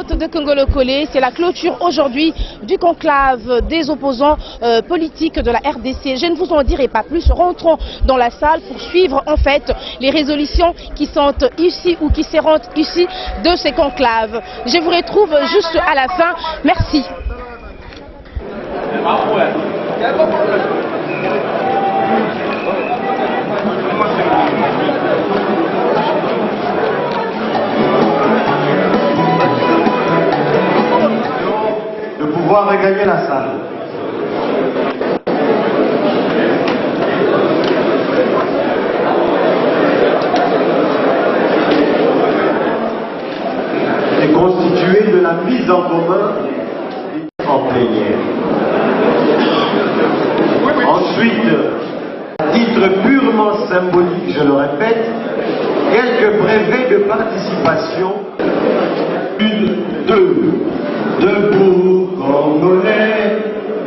De Kongolo Kolé, c'est la clôture aujourd'hui du conclave des opposants politiques de la RDC. Je ne vous en dirai pas plus, rentrons dans la salle pour suivre en fait les résolutions qui sont ici ou qui seront ici de ces conclaves. Je vous retrouve juste à la fin. Merci. Regagner la salle. C'est constitué de la mise en commun en plénière. Ensuite, à titre purement symbolique, je le répète, quelques brevets de participation. Une, deux, debout. Congolais,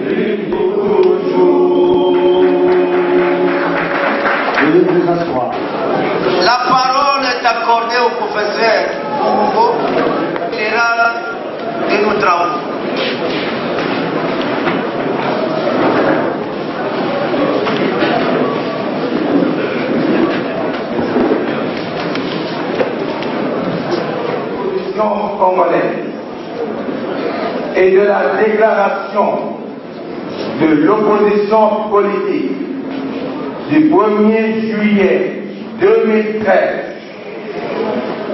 il faut toujours. La parole est accordée au professeur Congo, général de nos travaux. Congolaise et de la déclaration de l'opposition politique du 1er juillet 2013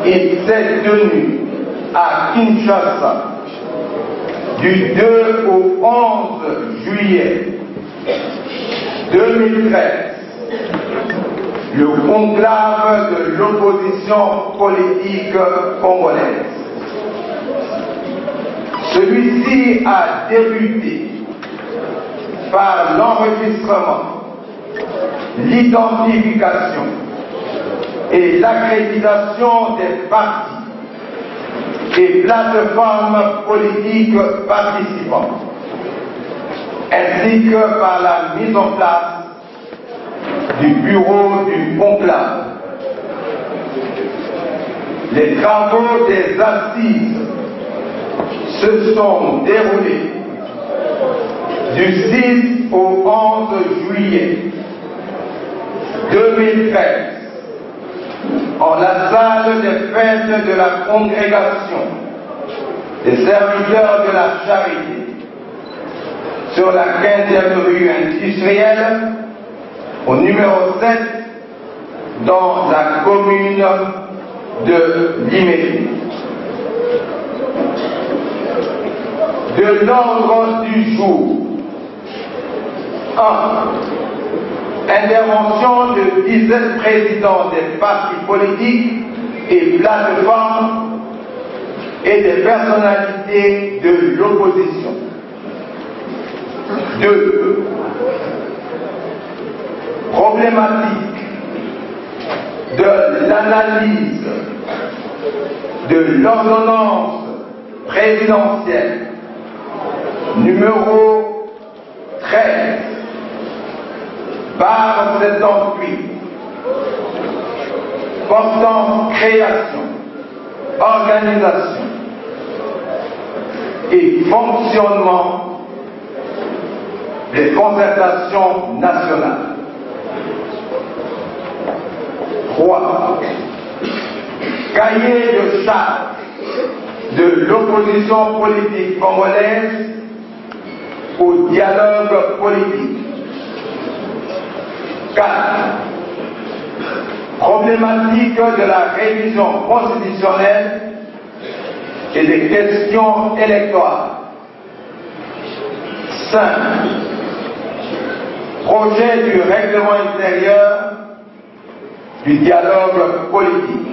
et s'est tenue à Kinshasa du 2 au 11 juillet 2013, le conclave de l'opposition politique congolaise. Celui-ci a débuté par l'enregistrement, l'identification et l'accréditation des partis et plateformes politiques participants, ainsi que par la mise en place du bureau du conclave. Les travaux des assises se sont déroulés du 6 au 11 juillet 2013 en la salle des fêtes de la congrégation des serviteurs de la charité sur la 15e rue industrielle au numéro 7 dans la commune de Liméry. De l'ordre du jour. 1. Intervention de vice-présidents des partis politiques et plateformes et des personnalités de l'opposition. 2. Problématique de l'analyse de l'ordonnance présidentielle numéro 13 par 78 portant création, organisation et fonctionnement des concertations nationales. 3. Cahier de charge de l'opposition politique congolaise au dialogue politique. 4. Problématique de la révision constitutionnelle et des questions électorales. 5. Projet du règlement intérieur du dialogue politique.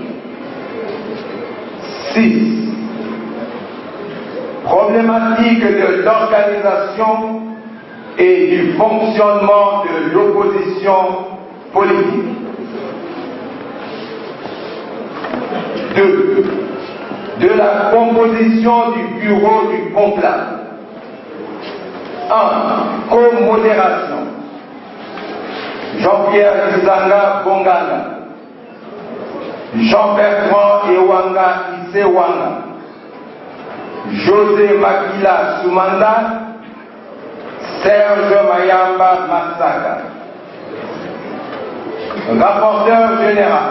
6. Problématique de l'organisation et du fonctionnement de l'opposition politique. 2. De la composition du bureau du conclave. 1. Co-modération. Jean-Pierre Kisanga Bonganga, Jean-Bertrand Ewanga Isewanga, José Makila Soumanda, Serge Mayamba Massaka. Rapporteur général,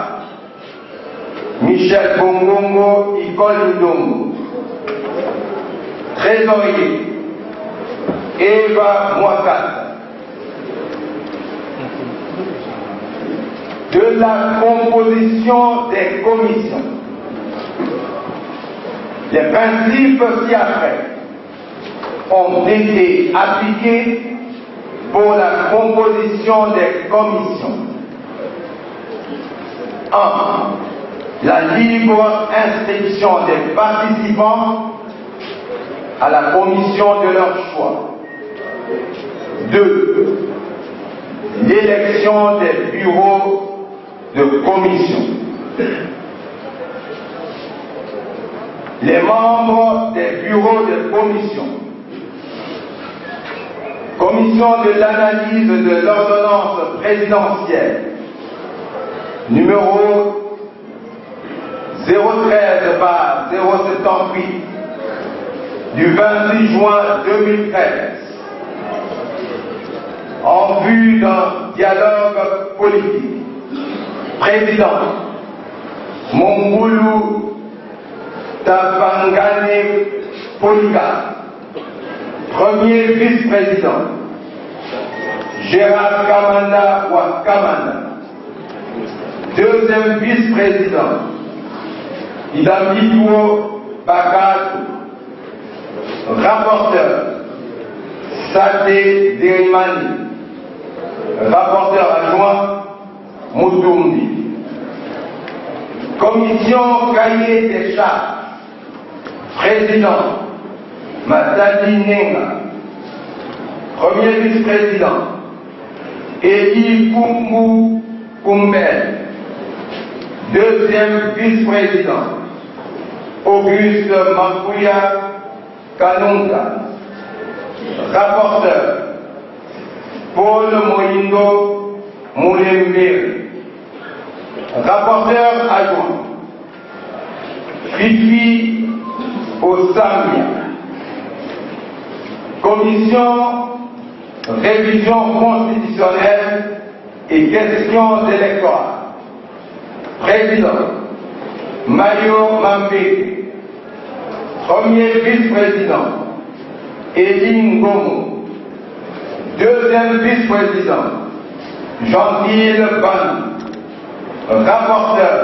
Michel Bongongo Icole Ndongo. Trésorier, Eva Mouakata. De la composition des commissions. Les principes ci-après ont été appliqués pour la composition des commissions. 1. La libre inscription des participants à la commission de leur choix. 2. L'élection des bureaux de commission. Les membres des bureaux de commission. Commission de l'analyse de l'ordonnance présidentielle numéro 013/078 du 26 juin 2013 en vue d'un dialogue politique. Président Mongulu Tabangane Polika. Premier vice-président Gérard Kamanda Wakamanda. Deuxième vice-président Idamidou Bakatou. Rapporteur Sade Derimani. Rapporteur adjoint Moutoumbi. Commission cahier des charges. Président Matadi Nenga. Premier vice-président Eli Kumbu Kumbel. Deuxième vice-président Auguste Mampouya Kanunga. Rapporteur Paul Moïndo Moulembir. Rapporteur adjoint Fifi Osamia. Commission révision constitutionnelle et questions électorales. Président Mario Mambé. Premier vice-président Eline Gomo. Deuxième vice-président Jean-Gilles Ban. Rapporteur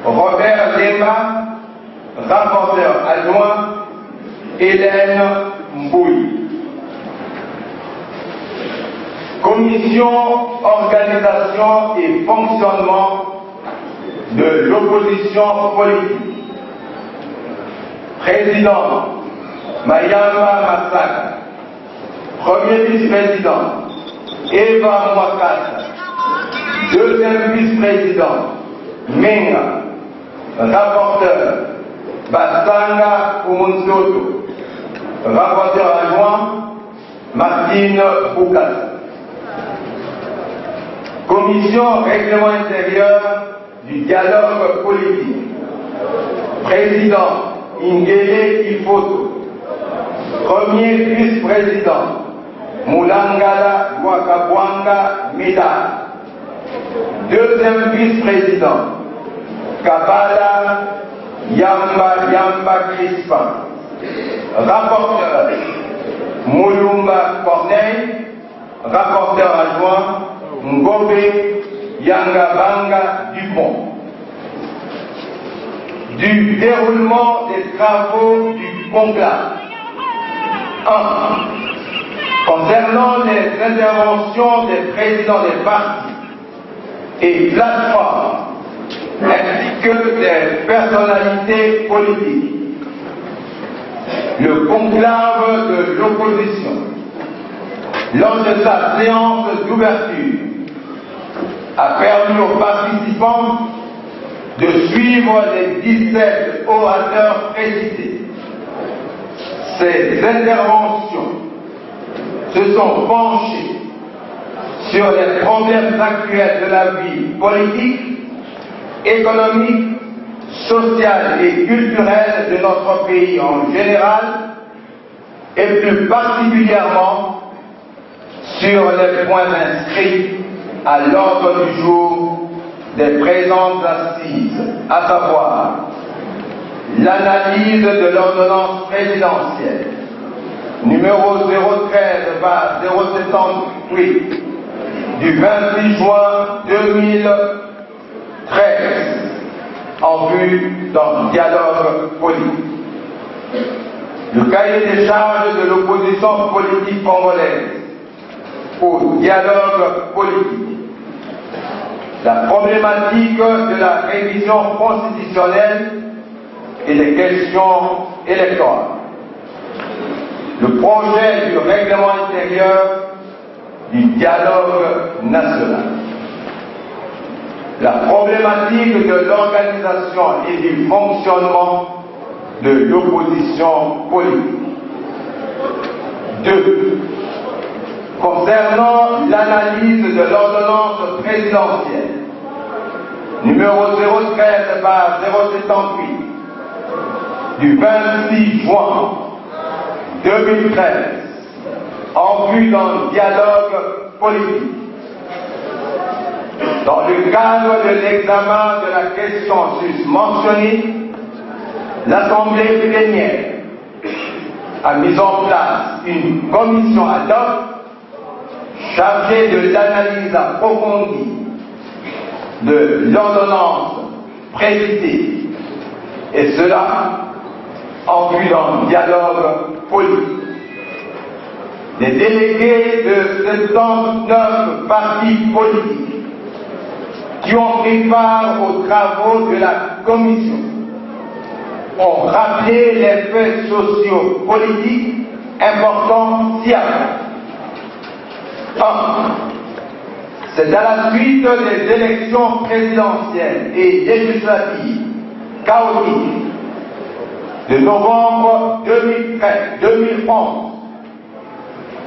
Robert Lema. Rapporteur adjoint Hélène Mbouy. Commission organisation et fonctionnement de l'opposition politique. Président Mayamba Massaka. Premier vice-président Eva Mouakata. Deuxième vice-président Menga. Rapporteur Basanga Umunzoto. Rapporteur adjoint Martine Boukas. Commission règlement intérieur du dialogue politique. Président Ingele Ifoto. Premier vice-président Moulangala Wakabwanga Mida. Deuxième vice-président Kabala Yamba Crispa. Rapporteur Moulumba Corneille. Rapporteur adjoint Ngobe Yangabanga Dupont. Du déroulement des travaux du conclave. 1. Concernant les interventions des présidents des partis et plateformes ainsi que des personnalités politiques. le conclave de l'opposition, lors de sa séance d'ouverture, a permis aux participants de suivre les 17 orateurs précités. Ces interventions se sont penchées sur les problèmes actuels de la vie politique, économique, sociale et culturelle de notre pays en général et plus particulièrement sur les points inscrits à l'ordre du jour des présentes assises, à savoir l'analyse de l'ordonnance présidentielle numéro 013/078 du 26 juin 2013 en vue d'un dialogue politique. Le cahier des charges de l'opposition politique congolaise au dialogue politique. La problématique de la révision constitutionnelle et les questions électorales. Le projet du règlement intérieur du dialogue national. La problématique de l'organisation et du fonctionnement de l'opposition politique. 2. Concernant l'analyse de l'ordonnance présidentielle numéro 013/078 du 26 juin 2013 en vue d'un dialogue politique. Dans le cadre de l'examen de la question susmentionnée, l'Assemblée plénière a mis en place une commission ad hoc chargée de l'analyse approfondie de l'ordonnance précitée, et cela en vue d'un dialogue politique. Les délégués de 79 partis politiques qui ont pris part aux travaux de la commission ont rappelé les faits sociaux politiques importants ci-après. 1. C'est à la suite des élections présidentielles et législatives chaotiques de novembre 2011,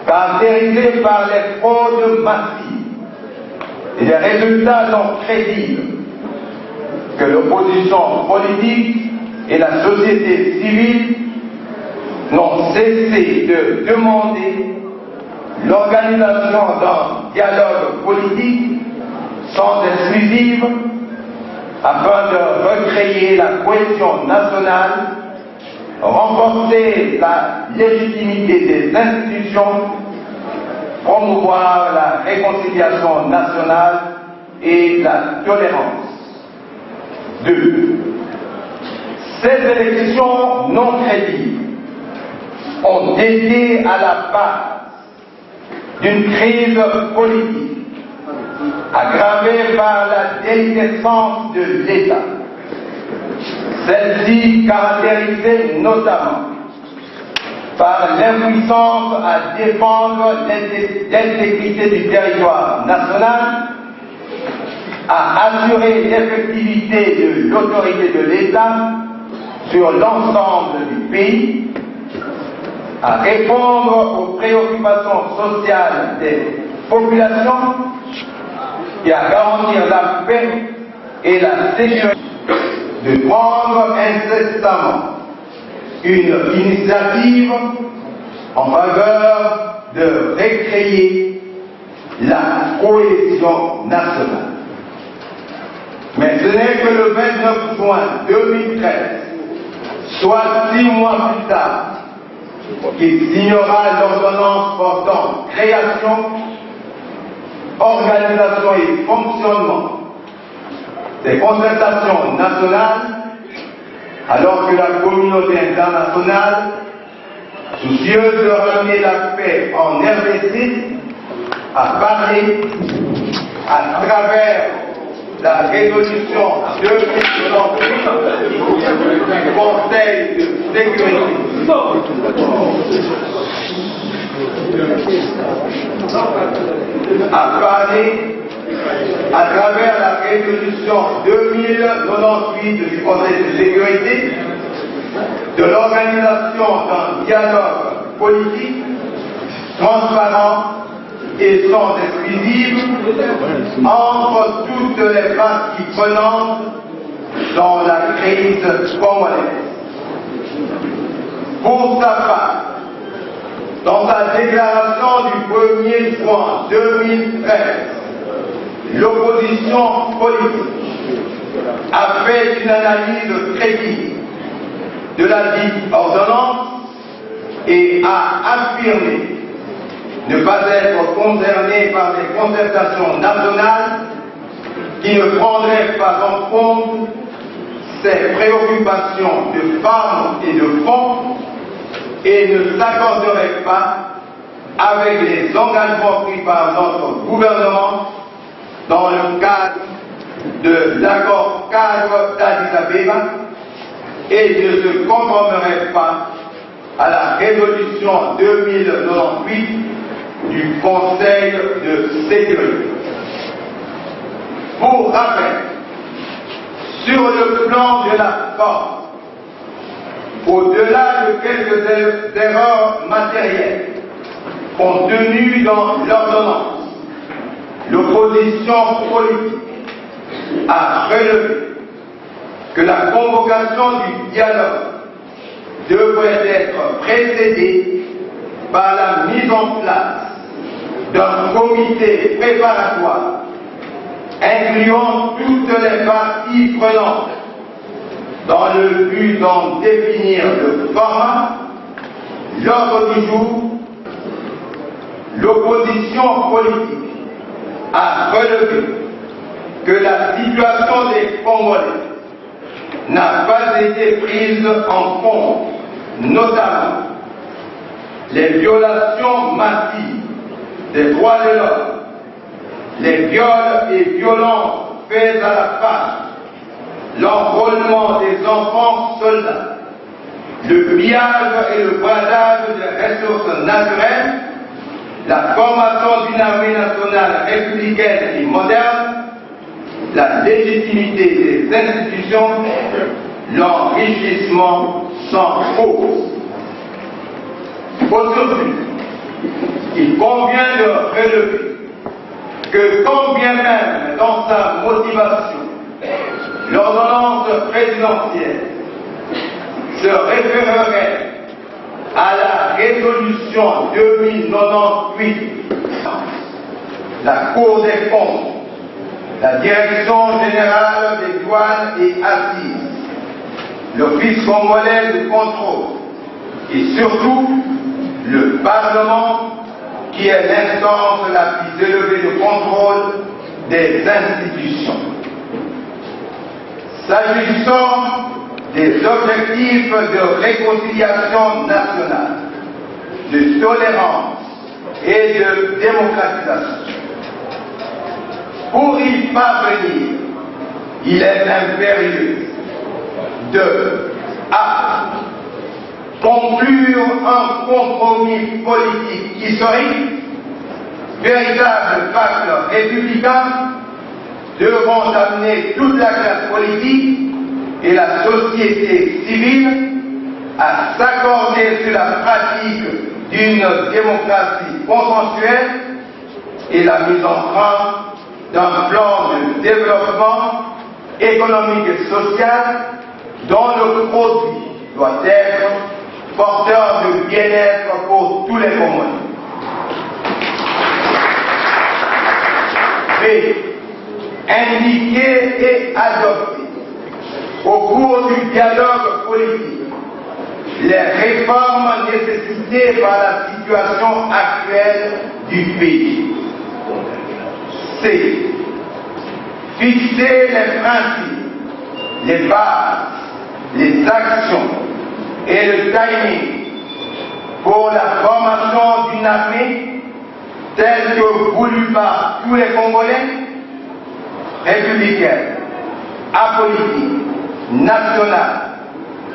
caractérisées par les fraudes massives et les résultats non crédibles, que l'opposition politique et la société civile n'ont cessé de demander l'organisation d'un dialogue politique sans exclusive afin de recréer la cohésion nationale, renforcer la légitimité des institutions, promouvoir la réconciliation nationale et la tolérance. 2. Ces élections non crédibles ont été à la base d'une crise politique aggravée par la déliquescence de l'État. Celle-ci caractérisée notamment par l'impuissance à défendre l'intégrité du territoire national, à assurer l'effectivité de l'autorité de l'État sur l'ensemble du pays, à répondre aux préoccupations sociales des populations et à garantir la paix et la sécurité, de prendre incessamment une initiative en faveur de recréer la cohésion nationale. Mais ce n'est que le 29 juin 2013, soit 6 mois plus tard, qu'il signera l'ordonnance portant création, organisation et fonctionnement des concertations nationales, alors que la communauté internationale, soucieuse de ramener la paix en RDC, a parlé à travers la résolution 2068 du Conseil de sécurité a parlé à travers la résolution 2098 du Conseil de sécurité de l'organisation d'un dialogue politique transparent et sans exclusive entre toutes les parties prenantes dans la crise congolaise. Pour sa part, dans sa déclaration du 1er juin 2013, l'opposition politique a fait une analyse critique de la dite ordonnance et a affirmé ne pas être concernée par des concertations nationales qui ne prendraient pas en compte ses préoccupations de forme et de fond et ne s'accorderaient pas avec les engagements pris par notre gouvernement dans le cadre de l'accord cadre d'Addis Abeba et ne se conformerait pas à la résolution 2098 du Conseil de sécurité. Pour rappel, sur le plan de la forme, au-delà de quelques erreurs matérielles contenues dans l'ordonnance, l'opposition politique a relevé que la convocation du dialogue devrait être précédée par la mise en place d'un comité préparatoire incluant toutes les parties prenantes dans le but d'en définir le format, l'ordre du jour. L'opposition politique a relevé que la situation des Congolais n'a pas été prise en compte, notamment les violations massives des droits de l'homme, les viols et violences faits à la femme, l'enrôlement des enfants soldats, le pillage et le bradage des ressources naturelles, la formation d'une armée nationale républicaine et moderne, la légitimité des institutions, l'enrichissement sans cause. Aujourd'hui, il convient de relever que quand bien même dans sa motivation, l'ordonnance présidentielle se référerait à la résolution 2098, la Cour des comptes, la Direction générale des douanes et assises, l'Office congolais de contrôle et surtout le Parlement qui est l'instance la plus élevée de contrôle des institutions. S'agissant des objectifs de réconciliation nationale, de tolérance et de démocratisation, pour y parvenir, il est impérieux de a. Conclure un compromis politique historique, véritable pacte républicain, devant amener toute la classe politique et la société civile à s'accorder sur la pratique d'une démocratie consensuelle et la mise en train d'un plan de développement économique et social dont le produit doit être porteur de bien-être pour tous les Congolais. B. Indiquer et adopter au cours du dialogue politique les réformes nécessitées par la situation actuelle du pays. C. Fixer les principes, les bases, les actions et le timing pour la formation d'une armée telle que voulue par tous les Congolais, républicaine, apolitique, nationale,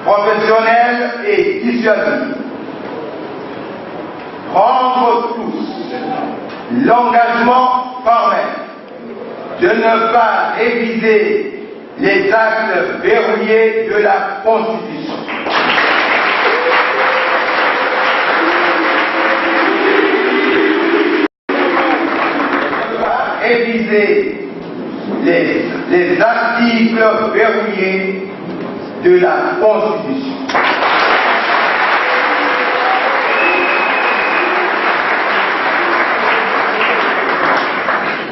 professionnelle et dissuasive. Prendre tous l'engagement formel de ne pas réviser les actes verrouillés de la Constitution. Réviser les articles verrouillés de la Constitution.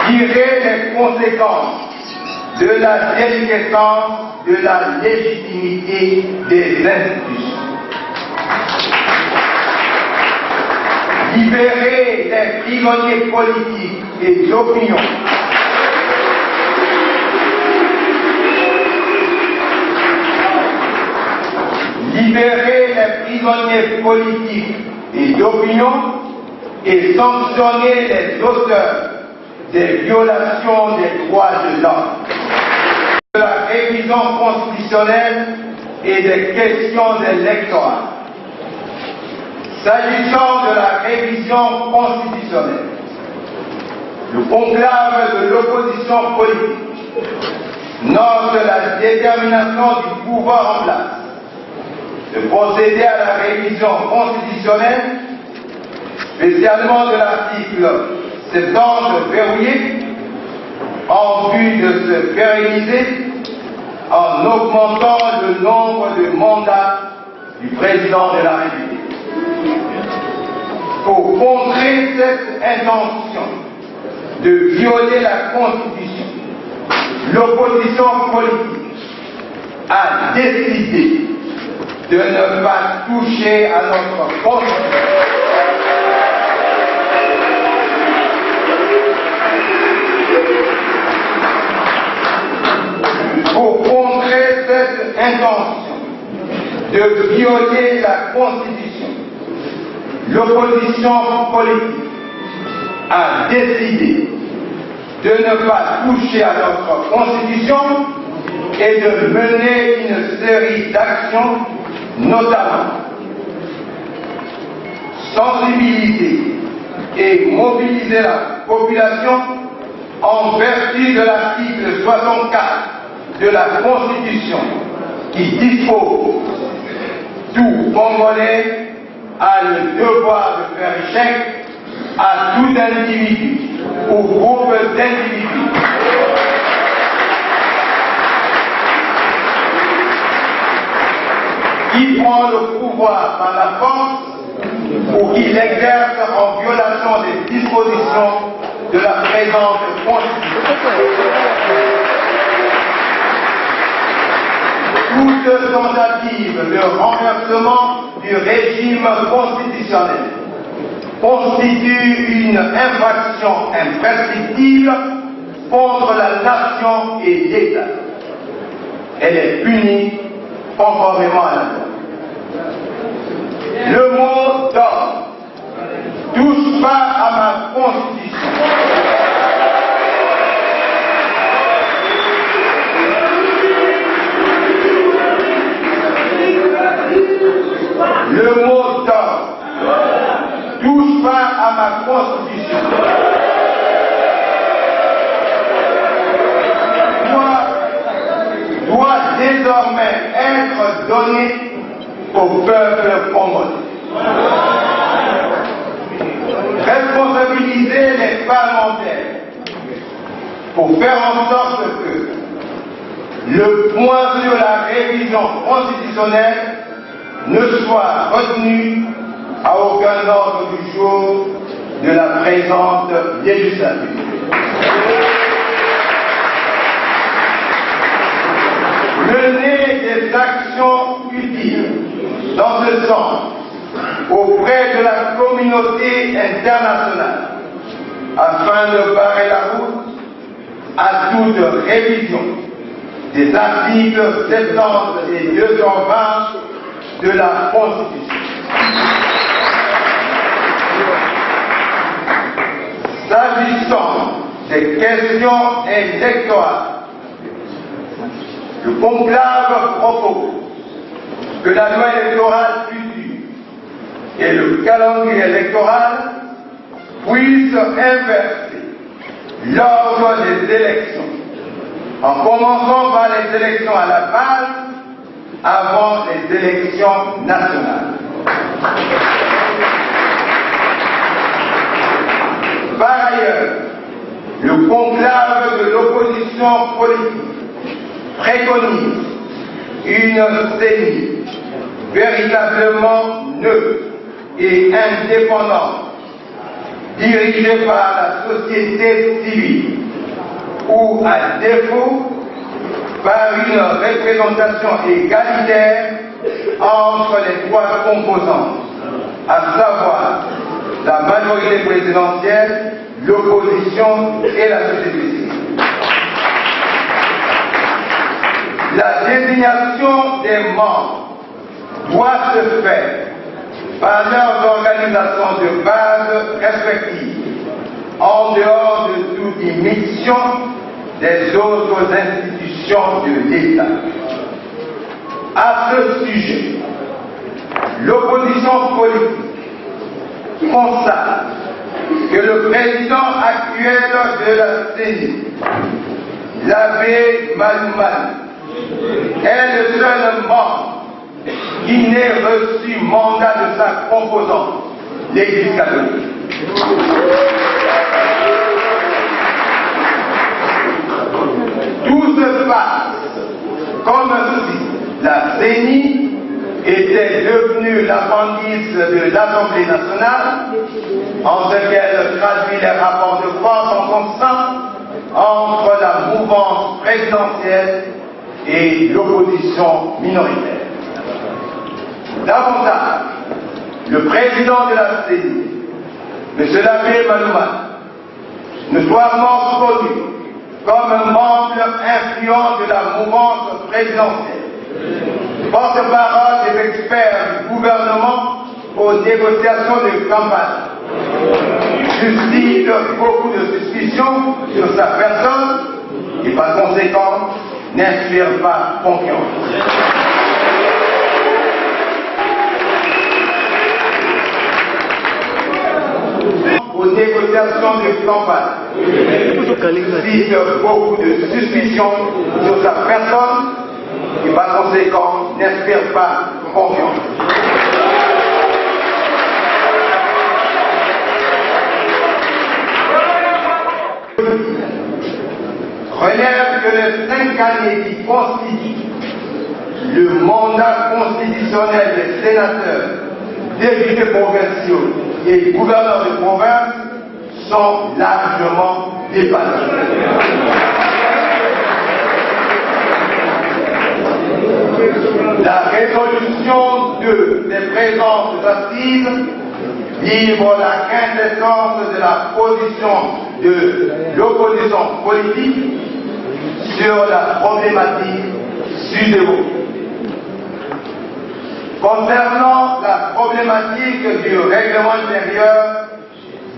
Tirer les conséquences de la déliquescence de la légitimité des institutions. Libérer les prisonniers politiques et d'opinion. Libérer les prisonniers politiques et d'opinion et sanctionner les auteurs des violations des droits de l'homme. De la révision constitutionnelle et des questions électorales. S'agissant de la révision constitutionnelle, le conclave de l'opposition politique note la détermination du pouvoir en place de procéder à la révision constitutionnelle, spécialement de l'article 70 verrouillé, en vue de se pérenniser en augmentant le nombre de mandats du président de la République. Pour contrer cette intention de violer la Constitution, l'opposition politique a décidé de ne pas toucher à notre Constitution. Pour contrer cette intention de violer la Constitution, l'opposition politique a décidé de ne pas toucher à notre Constitution et de mener une série d'actions, notamment sensibiliser et mobiliser la population en vertu de l'article 64 de la Constitution qui dispose tout Congolais a le devoir de faire échec à tout individu ou groupe d'individus qui prend le pouvoir par la force ou qui l'exerce en violation des dispositions de la présente Constitution. Toute tentative de renversement du régime constitutionnel constitue une infraction imprescriptible contre la nation et l'État. Elle est punie conformément à la loi. Le mot d'ordre « touche pas à ma Constitution ». Le mot d'ordre « touche pas à ma Constitution » doit désormais être donné au peuple congolais. Responsabiliser les parlementaires pour faire en sorte que le point sur la révision constitutionnelle ne soit retenu à aucun ordre du jour de la présente législature. Mener des actions utiles dans ce sens auprès de la communauté internationale afin de barrer la route à toute révision des articles 70 et 220 de la Constitution. S'agissant des questions électorales, le conclave propose que la loi électorale future et le calendrier électoral puissent inverser l'ordre des élections, en commençant par les élections à la base avant les élections nationales. Par ailleurs, le conclave de l'opposition politique préconise une CENI véritablement neutre et indépendante, dirigée par la société civile, ou à défaut par une représentation égalitaire entre les trois composantes, à savoir la majorité présidentielle, l'opposition et la société civile. La désignation des membres doit se faire par leurs organisations de base respectives, en dehors de toute immixtion des autres institutions de l'État. À ce sujet, l'opposition politique constate que le président actuel de la CENI, l'abbé Maloumane, est le seul membre qui n'ait reçu mandat de sa composante, l'Église catholique. Tout se passe comme si la CENI était devenue l'appendice de l'Assemblée nationale, en ce qu'elle traduit les rapports de force en son sein entre la mouvance présidentielle et l'opposition minoritaire. Davantage, le président de la CENI, M. l'abbé Maloumane, notoirement connu comme un membre influent de la mouvance présidentielle, porte-parole des experts du gouvernement aux négociations de campagne, suscite beaucoup de suspicions sur sa personne et par conséquent n'inspire pas confiance. Aux négociations de campagne, suscite beaucoup de suspicions sur sa personne et par conséquent n'inspire pas confiance. Relève que les 5 années qui constituent le mandat constitutionnel des sénateurs, députés provinciaux et gouverneurs de province sont largement dépassées. La résolution 2 des présentes assises livre la quintessence de la position de l'opposition politique sur la problématique sud-évo. Concernant la problématique du règlement intérieur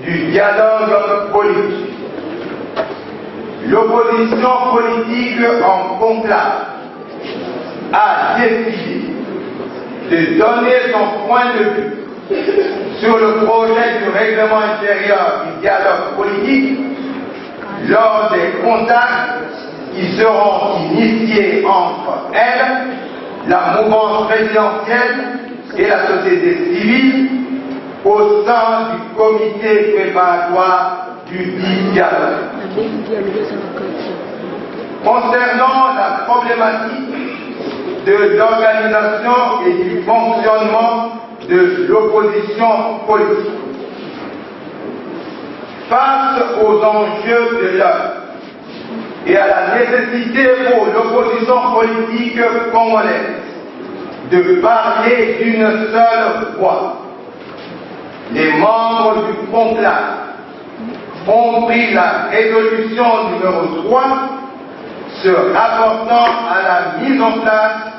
du dialogue politique, l'opposition politique en conclave a décidé de donner son point de vue sur le projet du règlement intérieur du dialogue politique lors des contacts qui seront initiés entre elle, la mouvance présidentielle et la société civile au sein du comité préparatoire du dialogue. Concernant la problématique de l'organisation et du fonctionnement de l'opposition politique, face aux enjeux de l'heure et à la nécessité pour l'opposition politique congolaise de parler d'une seule voix, les membres du conclave ont pris la résolution numéro 3 se rapportant à la mise en place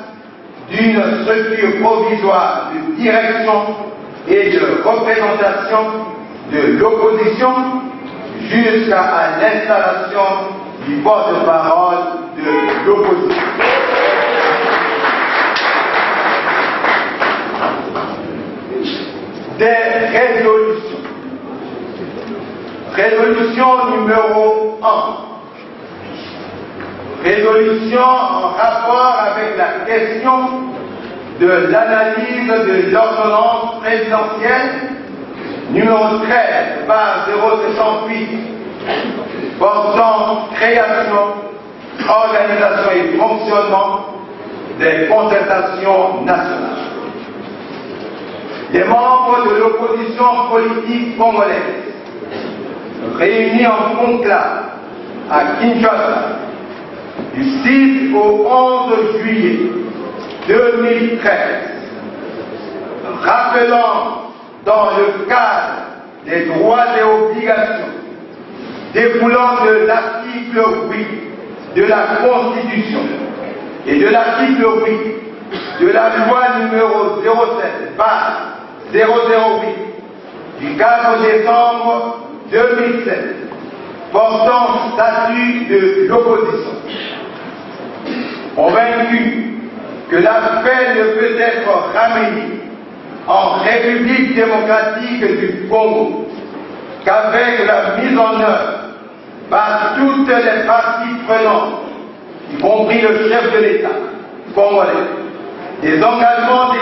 d'une structure provisoire de direction et de représentation de l'opposition jusqu'à l'installation du porte-parole de l'opposition. des résolutions. Résolution numéro 1. Résolution en rapport avec la question de l'analyse de l'ordonnance présidentielle numéro 13 par 068 portant création, organisation et fonctionnement des concertations nationales. Les membres de l'opposition politique congolaise réunis en conclave à Kinshasa du 6 au 11 juillet 2013, rappelant dans le cadre des droits et obligations découlant de l'article 8 de la Constitution et de l'article 8 de la loi numéro 07/008 du 4 décembre 2007 portant statut de l'opposition. Convaincu que la paix ne peut être ramenée en République démocratique du Congo qu'avec la mise en œuvre par toutes les parties prenantes, y compris le chef de l'État congolais, des engagements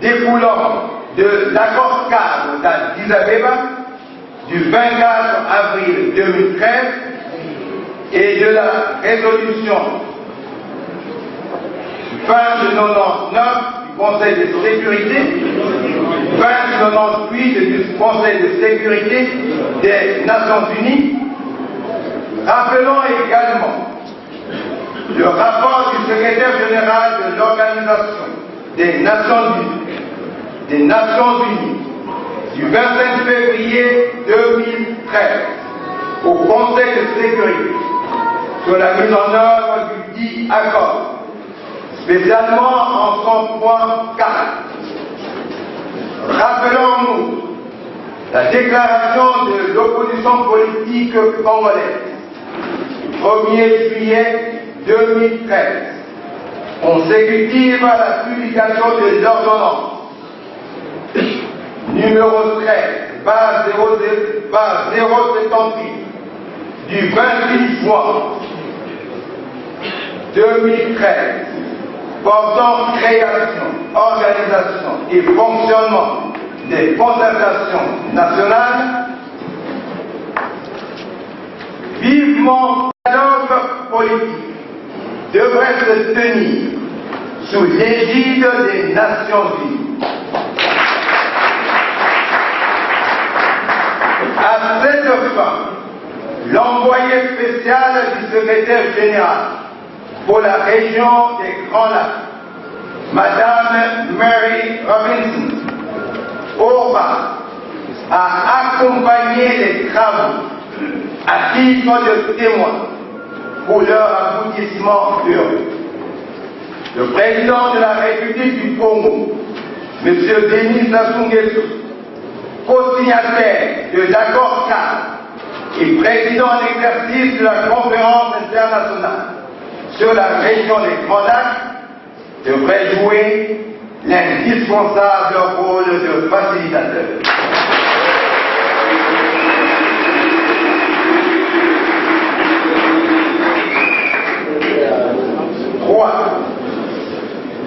découlant de l'accord cadre d'Addis Abeba du 24 avril 2013 et de la résolution 2099 du Conseil de sécurité, 2098 du Conseil de sécurité des Nations Unies, rappelant également le rapport du secrétaire général de l'Organisation des Nations Unies du 25 février 2013 au Conseil de sécurité sur la mise en œuvre du dit accord, spécialement en son point 4. Rappelons-nous la déclaration de l'opposition politique congolaise du 1er juillet 2013, consécutive à la publication de l'ordonnance numéro 13 par 078 du 28 juin 2013 portant création, organisation et fonctionnement des concertations nationales, vivement le dialogue politique devrait se tenir sous l'égide des Nations Unies. À cette fin, l'envoyé spécial du secrétaire général pour la région des Grands Lacs, Madame Mary Robinson, aura à accompagner les travaux à titre de témoin pour leur aboutissement heureux. Le président de la République du Congo, M. Denis Sassou Nguesso, co-signataire de l'accord cadre et président en exercice de la conférence internationale sur la région des Grands Lacs, devrait jouer l'indispensable rôle de facilitateur.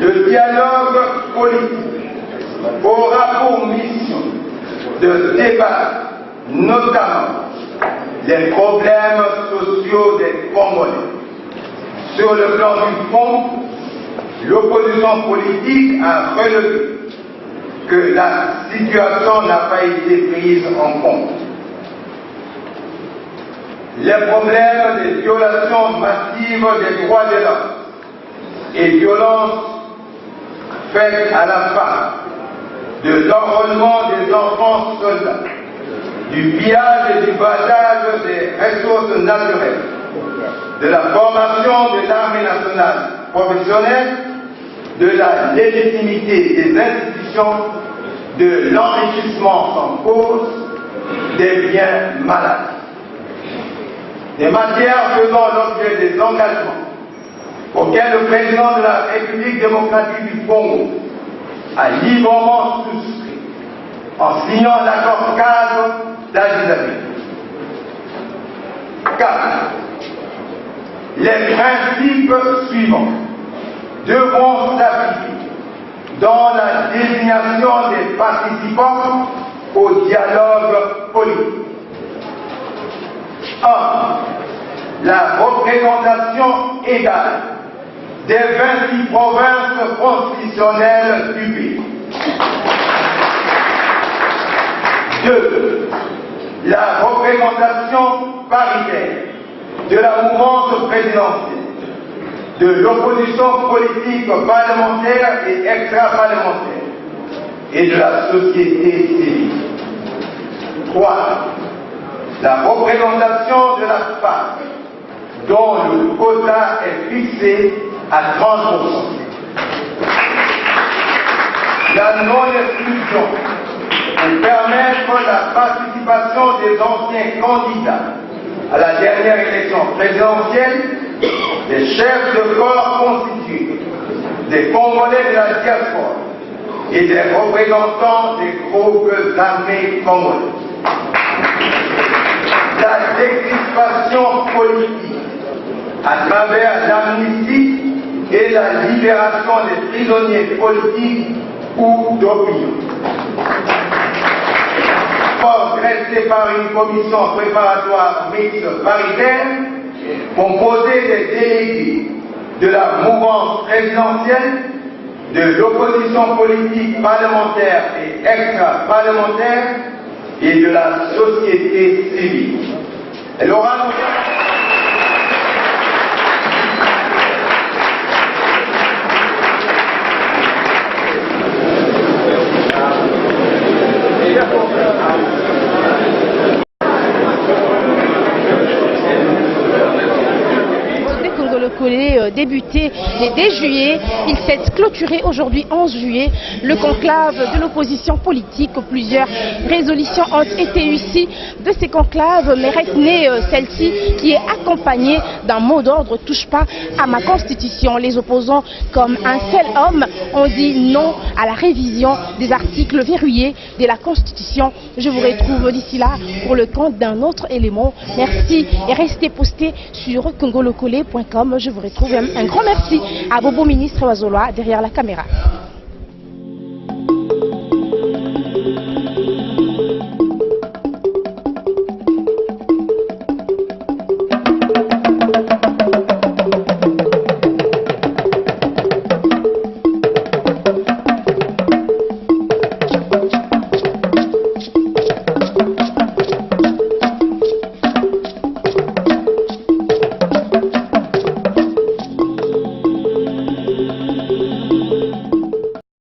Le dialogue politique aura pour mission de débattre notamment les problèmes sociaux des Congolais. Sur le plan du fond, l'opposition politique a relevé que la situation n'a pas été prise en compte. Les problèmes des violations massives des droits de l'homme et violences faites à la femme, de l'enrôlement des enfants soldats, du pillage et du bradage des ressources naturelles, de la formation de l'armée nationale professionnelle, de la légitimité des institutions, de l'enrichissement sans cause, des biens malades. Des matières faisant l'objet des engagements auxquels le président de la République démocratique du Congo a librement souscrit en signant l'accord cadre d'Addis-Abeba. 4. Les principes suivants devront s'appliquer dans la désignation des participants au dialogue politique. 1. La représentation égale des 26 provinces constitutionnelles du pays. 2. La représentation paritaire de la mouvance présidentielle, de l'opposition politique parlementaire et extra-parlementaire et de la société civile. 3. La représentation de la femme, dont le quota est fixé à 30%. La non-exclusion pour permettre la participation des anciens candidats à la dernière élection présidentielle, des chefs de corps constitués, des Congolais de la diaspora et des représentants des groupes armés congolais. La décrispation politique à travers l'amnistie et la libération des prisonniers politiques ou d'opinion. Dressé par une commission préparatoire mixte paritaire composée des délégués de la mouvance présidentielle, de l'opposition politique parlementaire et extra-parlementaire et de la société civile. Elle aura débuté dès juillet. Il s'est clôturé aujourd'hui 11 juillet le conclave de l'opposition politique. Plusieurs résolutions ont été issues de ces conclaves, mais retenez celle-ci qui est accompagnée d'un mot d'ordre: touche pas à ma constitution. Les opposants, comme un seul homme, ont dit non à la révision des articles verrouillés de la constitution. Je vous retrouve d'ici là pour le compte d'un autre élément. Merci et restez postés sur congolocole.com. Je vous retrouve. Un grand merci à Bobo Ministre Wazoloa derrière la caméra.